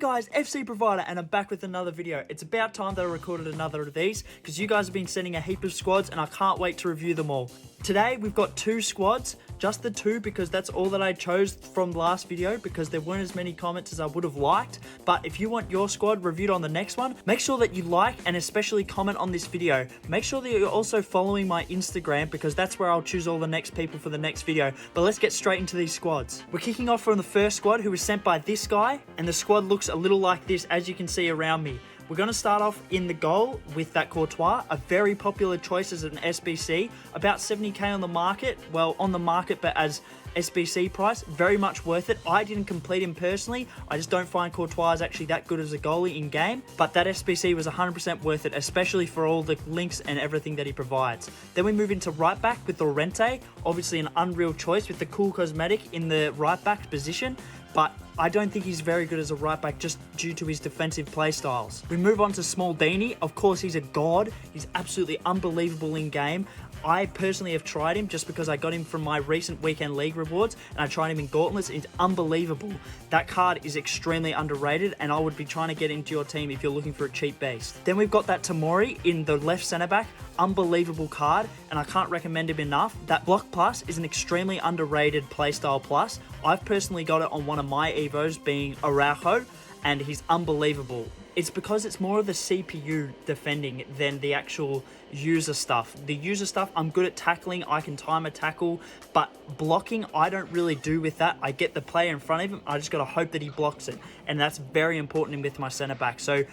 guys, FC Provider, and I'm back with another video. It's about time that I recorded another of these because you guys have been sending a heap of squads and I can't wait to review them all. Today we've got two squads, just the two because that's all that I chose from the last video because there weren't as many comments as I would have liked. But if you want your squad reviewed on the next one, make sure that you like and especially comment on this video. Make sure that you're also following my Instagram because that's where I'll choose all the next people for the next video. But let's get straight into these squads. We're kicking off from the first squad who was sent by this guy, and the squad looks a little like this as you can see around me. We're going to start off in the goal with that Courtois, a very popular choice as an SBC, about 70k on the market, well on the market but as SBC price, very much worth it. I didn't complete him personally, I just don't find Courtois is actually that good as a goalie in game, but that SBC was 100% worth it, especially for all the links and everything that he provides. Then we move into right back with Llorente, obviously an unreal choice with the cool cosmetic in the right back position, but I don't think he's very good as a right back just due to his defensive play styles. We move on to Smaldini. Of course, he's a god. He's absolutely unbelievable in game. I personally have tried him just because I got him from my recent weekend league rewards and I tried him in Gauntlets. It's unbelievable. That card is extremely underrated and I would be trying to get into your team if you're looking for a cheap beast. Then we've got that Tamori in the left centre back. Unbelievable card and I can't recommend him enough. That Block Plus is an extremely underrated playstyle plus. I've personally got it on one of my Evos being Araujo and he's unbelievable. It's because it's more of the CPU defending than the actual user stuff. The user stuff, I'm good at tackling, I can time a tackle, but blocking, I don't really do with that. I get the player in front of him, I just got to hope that he blocks it. And that's very important with my centre back. So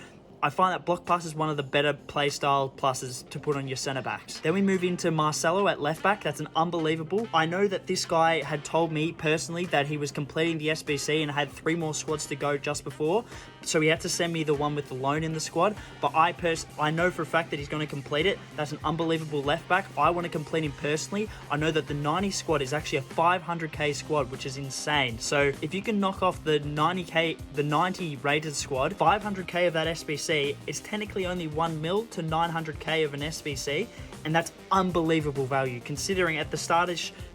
I find that Block Plus is one of the better playstyle pluses to put on your centre backs. Then we move into Marcelo at left back. That's an unbelievable. I know that this guy had told me personally that he was completing the SBC and had 3 more squads to go just before. So he had to send me the one with the loan in the squad. But I know for a fact that he's going to complete it. That's an unbelievable left back. I want to complete him personally. I know that the 90 squad is actually a 500k squad, which is insane. So if you can knock off the 90 rated squad, 500k of that SBC, it's technically only 1 mil to 900k of an SBC, and that's unbelievable value considering at the start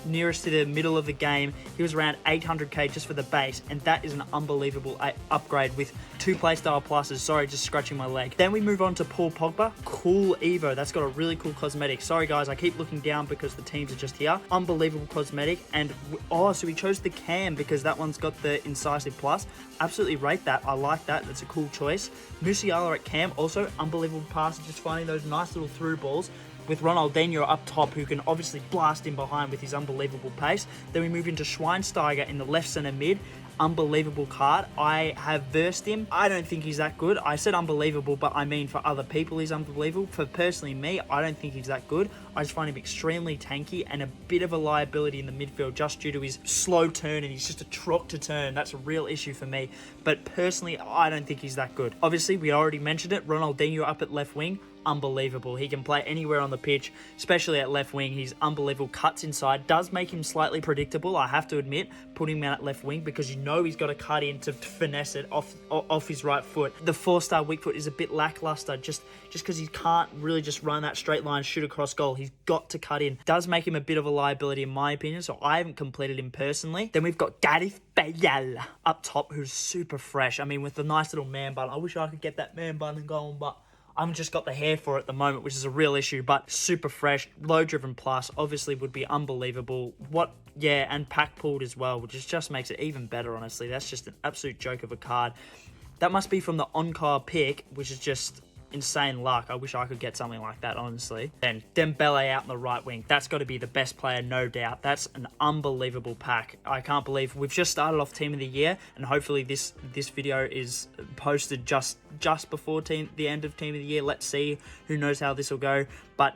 nearest to the middle of the game he was around 800k just for the base, and that is an unbelievable upgrade with 2 playstyle pluses. Sorry, just scratching my leg. Then we move on to Paul Pogba. Cool Evo, that's got a really cool cosmetic. Sorry guys, I keep looking down because the teams are just here. Unbelievable cosmetic. And oh, so we chose the Cam because that one's got the incisive plus. Absolutely rate that. I like that. That's a cool choice. Musiala at Cam, also unbelievable pass, just finding those nice little through balls with Ronaldinho up top, who can obviously blast in behind with his unbelievable pace. Then we move into Schweinsteiger in the left centre mid. Unbelievable card. I have versed him. I don't think he's that good. I said unbelievable, but I mean for other people he's unbelievable. For personally me, I don't think he's that good. I just find him extremely tanky and a bit of a liability in the midfield just due to his slow turn, and he's just a truck to turn. That's a real issue for me. But personally, I don't think he's that good. Obviously, we already mentioned it. Ronaldinho up at left wing. Unbelievable. He can play anywhere on the pitch, especially at left wing. He's unbelievable. Cuts inside. Does make him slightly predictable, I have to admit, putting him out at left wing because you know he's got to cut in to finesse it off his right foot. The 4-star weak foot is a bit lackluster just because he can't really just run that straight line, shoot across goal. He's got to cut in. Does make him a bit of a liability in my opinion, so I haven't completed him personally. Then we've got Gareth Bale up top, who's super fresh. I mean, with the nice little man bun. I wish I could get that man bun and go on, but I've just got the hair for it at the moment, which is a real issue, but super fresh, low driven plus, obviously would be unbelievable. And pack pulled as well, which just makes it even better, honestly. That's just an absolute joke of a card. That must be from the on-card pick, which is just insane luck. I wish I could get something like that, honestly. Then Dembele out in the right wing. That's got to be the best player, no doubt. That's an unbelievable pack. I can't believe we've just started off Team of the Year, and hopefully this video is posted just before the end of Team of the Year. Let's see. Who knows how this will go. But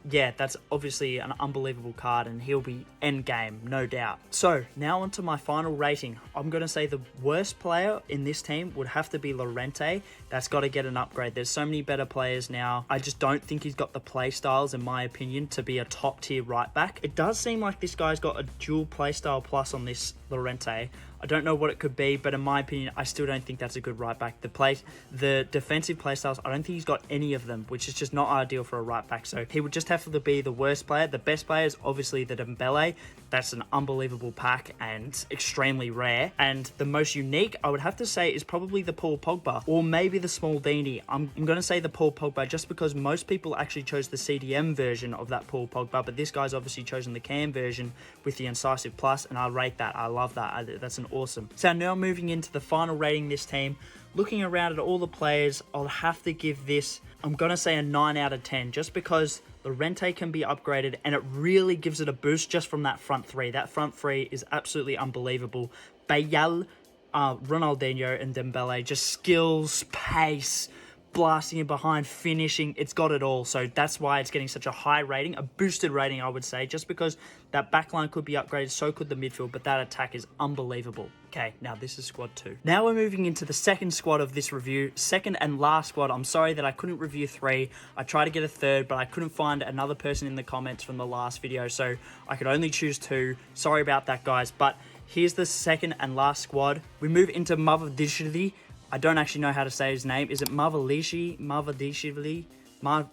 yeah, that's obviously an unbelievable card, and he'll be end game, no doubt. So now onto my final rating. I'm going to say the worst player in this team would have to be Llorente. That's got to get an upgrade. There's so many better players now. I just don't think he's got the play styles, in my opinion, to be a top tier right back. It does seem like this guy's got a dual play style plus on this Llorente. I don't know what it could be, but in my opinion, I still don't think that's a good right back. The defensive play styles, I don't think he's got any of them, which is just not ideal for a right back. So he would just have to be the worst player. The best player is obviously the Dembele. That's an unbelievable pack and extremely rare. And the most unique, I would have to say, is probably the Paul Pogba or maybe the Smaldini. I'm going to say the Paul Pogba just because most people actually chose the CDM version of that Paul Pogba, but this guy's obviously chosen the Cam version with the Incisive Plus, and I rate that. I love that. That's an awesome. So now moving into the final rating this team, looking around at all the players, I'll have to give this, I'm going to say a 9 out of 10, just because Llorente can be upgraded and it really gives it a boost just from that front three. That front three is absolutely unbelievable. Bayal, Ronaldinho and Dembele, just skills, pace, blasting it behind, finishing, it's got it all. So that's why it's getting such a high rating, a boosted rating, I would say, just because that backline could be upgraded, so could the midfield, but that attack is unbelievable. Okay, now this is squad 2. Now we're moving into the second squad of this review, second and last squad. I'm sorry that I couldn't review 3. I tried to get a third, but I couldn't find another person in the comments from the last video, so I could only choose 2. Sorry about that, guys, but here's the second and last squad. We move into Mavadishvili. I don't actually know how to say his name. Is it Mavadishvili? I'm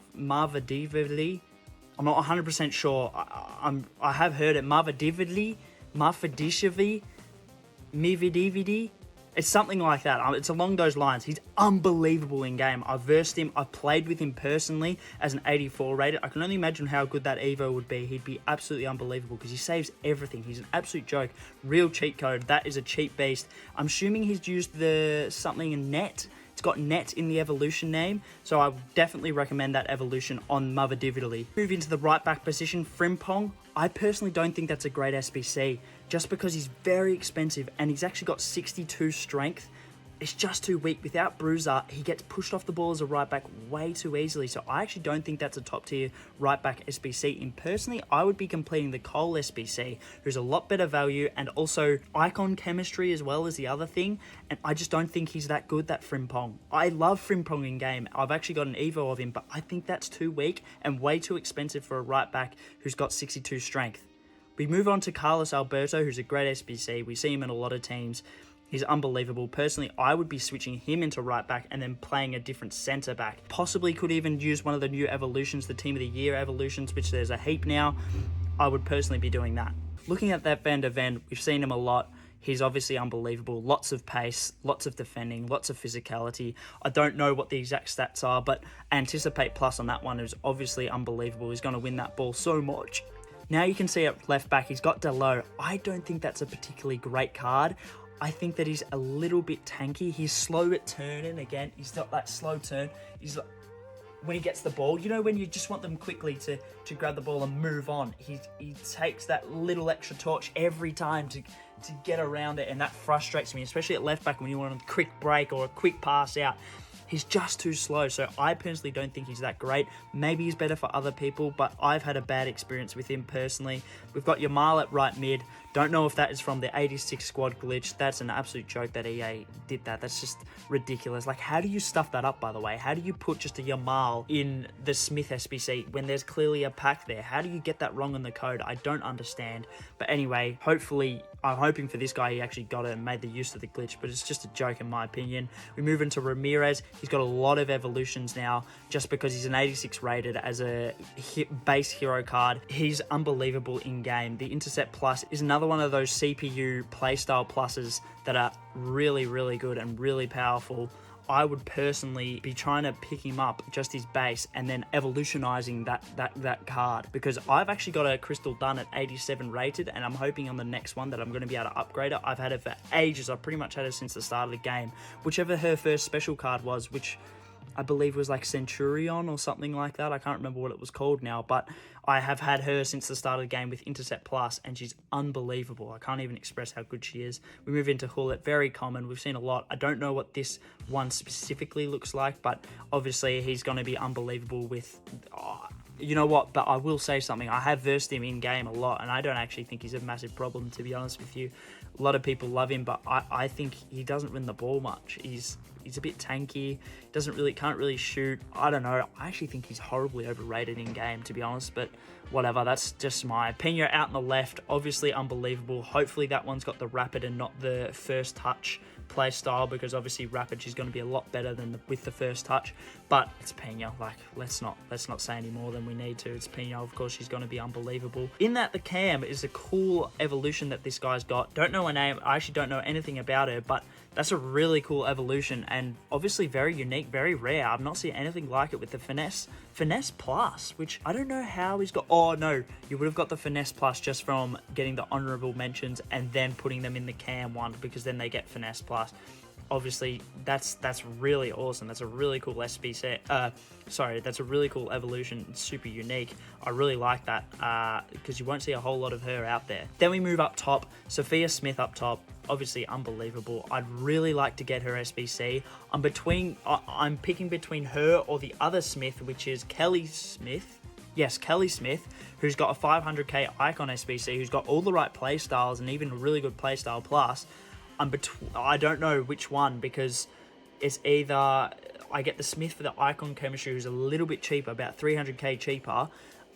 not 100% sure. I have heard it. Mavadishvili? Mividividi? It's something like that. It's along those lines. He's unbelievable in game. I've versed him. I've played with him personally as an 84 rated. I can only imagine how good that Evo would be. He'd be absolutely unbelievable because he saves everything. He's an absolute joke. Real cheat code. That is a cheat beast. I'm assuming he's used the something in net. It's got net in the evolution name, so I would definitely recommend that evolution on Mother Dividily. Move into the right back position, Frimpong. I personally don't think that's a great SBC, just because he's very expensive and he's actually got 62 strength. It's just too weak. Without Bruiser, he gets pushed off the ball as a right back way too easily. So I actually don't think that's a top tier right back SBC. And personally, I would be completing the Cole SBC, who's a lot better value and also icon chemistry as well as the other thing. And I just don't think he's that good, that Frimpong. I love Frimpong in game. I've actually got an Evo of him, but I think that's too weak and way too expensive for a right back who's got 62 strength. We move on to Carlos Alberto, who's a great SBC. We see him in a lot of teams. He's unbelievable. Personally, I would be switching him into right back and then playing a different centre back. Possibly could even use one of the new evolutions, the Team of the Year evolutions, which there's a heap now. I would personally be doing that. Looking at that Van der Ven, we've seen him a lot. He's obviously unbelievable. Lots of pace, lots of defending, lots of physicality. I don't know what the exact stats are, but Anticipate Plus on that one is obviously unbelievable. He's going to win that ball so much. Now you can see at left back, he's got Dalot. I don't think that's a particularly great card. I think that he's a little bit tanky. He's slow at turning again. He's got that slow turn. He's like, when he gets the ball, you know, when you just want them quickly to grab the ball and move on. He takes that little extra torch every time to get around it, and that frustrates me, especially at left back when you want a quick break or a quick pass out. He's just too slow, so I personally don't think he's that great. Maybe he's better for other people, but I've had a bad experience with him personally. We've got Yamal at right mid. Don't know if that is from the 86 squad glitch. That's an absolute joke that EA did that. That's just ridiculous. Like, how do you stuff that up, by the way? How do you put just a Yamal in the Smith SBC when there's clearly a pack there? How do you get that wrong in the code? I don't understand. But anyway, hopefully, I'm hoping for this guy he actually got it and made the use of the glitch, but it's just a joke in my opinion. We move into Ramirez. He's got a lot of evolutions now just because he's an 86 rated as a base hero card. He's unbelievable in game. The Intercept Plus is another one of those CPU playstyle pluses that are really, really good and really powerful. I would personally be trying to pick him up, just his base, and then evolutionizing that card, because I've actually got a Crystal Dun at 87 rated, and I'm hoping on the next one that I'm going to be able to upgrade it. I've had it for ages. I've pretty much had it since the start of the game. Whichever her first special card was, which I believe was like Centurion or something like that. I can't remember what it was called now, but I have had her since the start of the game with Intercept Plus, and she's unbelievable. I can't even express how good she is. We move into Hullet, very common. We've seen a lot. I don't know what this one specifically looks like, but obviously he's going to be unbelievable with... You know what? But I will say something. I have versed him in game a lot, and I don't actually think he's a massive problem, to be honest with you. A lot of people love him, but I think he doesn't win the ball much. He's a bit tanky. Can't really shoot. I don't know. I actually think he's horribly overrated in game, to be honest. But whatever. That's just my opinion. Out on the left, obviously unbelievable. Hopefully that one's got the rapid and not the first touch play style, because obviously rapid, she's going to be a lot better than with the first touch. But it's Pena. Like, let's not say any more than we need to. It's Pena. Of course, she's going to be unbelievable. In that, the Cam is a cool evolution that this guy's got. Don't know her name. I actually don't know anything about her, but that's a really cool evolution, and obviously very unique, very rare. I've not seen anything like it with the Finesse Plus, which I don't know how he's got. Oh no, you would have got the Finesse Plus just from getting the honorable mentions and then putting them in the Cam one, because then they get Finesse Plus. Obviously, that's really awesome. That's a really cool SBC. That's a really cool evolution. It's super unique. I really like that because you won't see a whole lot of her out there. Then we move up top. Sophia Smith up top. Obviously unbelievable. I'd really like to get her SBC. I'm picking between her or the other Smith, which is Kelly Smith. Yes, Kelly Smith, who's got a 500k icon SBC, who's got all the right play styles and even a really good play style plus. I don't know which one, because it's either I get the Smith for the icon chemistry, who's a little bit cheaper, about 300k cheaper,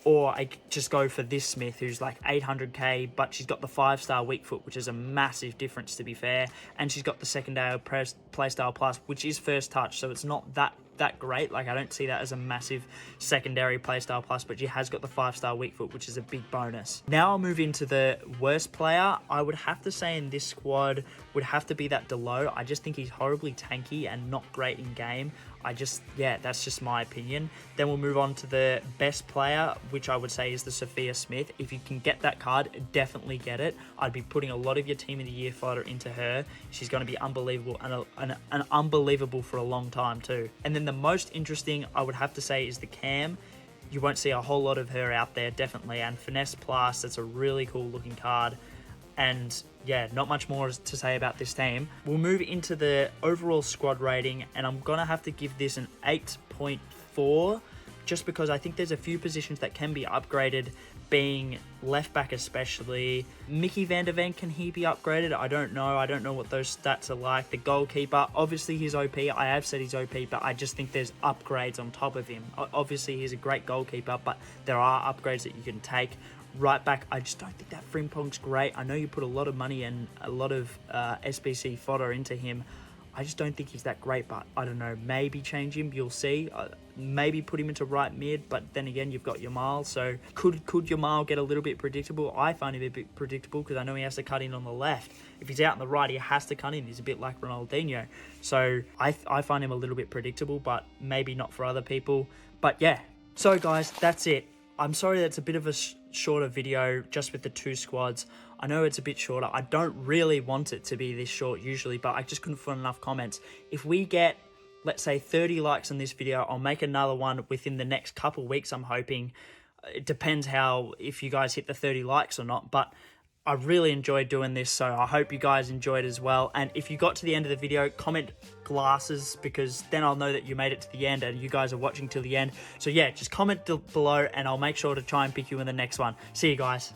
or I just go for this Smith, who's like 800k, but she's got the 5-star weak foot, which is a massive difference, to be fair, and she's got the secondary playstyle plus, which is first touch, so it's not that great. Like, I don't see that as a massive secondary playstyle plus, but she has got the 5-star weak foot, which is a big bonus. Now I'll move into the worst player. I would have to say in this squad would have to be that Delo. I just think he's horribly tanky and not great in game. That's just my opinion. Then we'll move on to the best player, which I would say is the Sophia Smith. If you can get that card, definitely get it. I'd be putting a lot of your team of the year fodder into her. She's going to be unbelievable, and unbelievable for a long time too. And then the most interesting, I would have to say, is the Cam. You won't see a whole lot of her out there, definitely. And Finesse Plus, that's a really cool looking card. And yeah, not much more to say about this team. We'll move into the overall squad rating, and I'm going to have to give this an 8.4, just because I think there's a few positions that can be upgraded, being left back especially. Mickey van der Ven, can he be upgraded? I don't know what those stats are like. The goalkeeper, obviously he's OP. I have said he's OP, but I just think there's upgrades on top of him. Obviously he's a great goalkeeper, but there are upgrades that you can take. Right back, I just don't think that Frimpong's great. I know you put a lot of money and a lot of SBC fodder into him. I just don't think he's that great, but I don't know. Maybe change him, you'll see. Maybe put him into right mid, but then again, you've got Yamal. So could Yamal get a little bit predictable? I find him a bit predictable because I know he has to cut in on the left. If he's out on the right, he has to cut in. He's a bit like Ronaldinho. So I find him a little bit predictable, but maybe not for other people. But yeah. So guys, that's it. I'm sorry that's a bit of a shorter video just with the two squads. I know it's a bit shorter. I don't really want it to be this short usually, but I just couldn't find enough comments. If we get, let's say, 30 likes on this video, I'll make another one within the next couple weeks, I'm hoping. It depends if you guys hit the 30 likes or not, but I really enjoyed doing this, so I hope you guys enjoyed as well. And if you got to the end of the video, comment glasses, because then I'll know that you made it to the end and you guys are watching till the end. So yeah, just comment below and I'll make sure to try and pick you in the next one. See you guys.